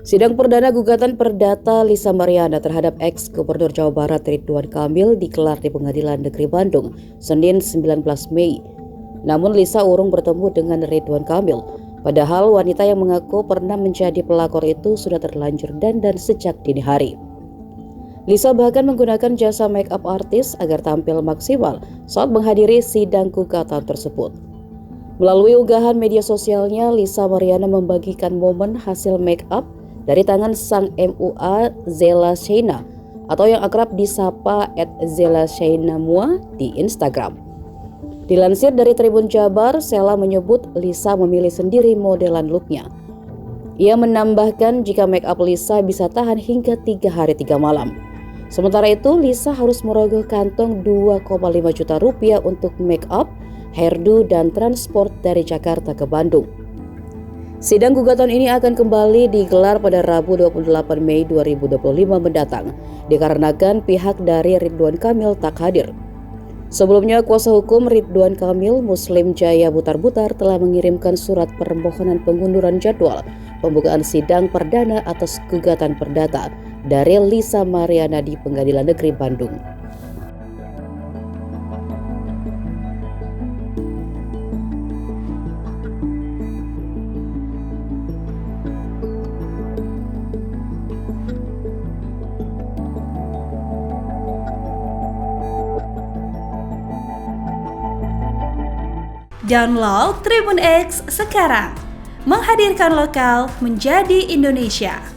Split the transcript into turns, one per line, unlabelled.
Sidang perdana gugatan perdata Lisa Mariana terhadap ex-Gubernur Jawa Barat Ridwan Kamil digelar di Pengadilan Negeri Bandung, Senin 19 Mei. Namun Lisa urung bertemu dengan Ridwan Kamil, padahal wanita yang mengaku pernah menjadi pelakor itu sudah terlanjur dandan sejak dini hari. Lisa bahkan menggunakan jasa make up artis agar tampil maksimal saat menghadiri sidang gugatan tersebut. Melalui unggahan media sosialnya, Lisa Mariana membagikan momen hasil make up dari tangan sang MUA Zella Shayna atau yang akrab disapa @ZellaShaynamua di Instagram. Dilansir dari Tribun Jabar, Zella menyebut Lisa memilih sendiri modelan looknya. Ia menambahkan jika make up Lisa bisa tahan hingga 3 hari 3 malam. Sementara itu, Lisa harus merogoh kantong 2,5 juta rupiah untuk make up, hairdo, dan transport dari Jakarta ke Bandung. Sidang gugatan ini akan kembali digelar pada Rabu 28 Mei 2025 mendatang, dikarenakan pihak dari Ridwan Kamil tak hadir. Sebelumnya, kuasa hukum Ridwan Kamil, Muslim Jaya Butar-Butar, telah mengirimkan surat permohonan pengunduran jadwal pembukaan sidang perdana atas gugatan perdata dari Lisa Mariana di Pengadilan Negeri Bandung.
Download Tribun X sekarang, menghadirkan lokal menjadi Indonesia.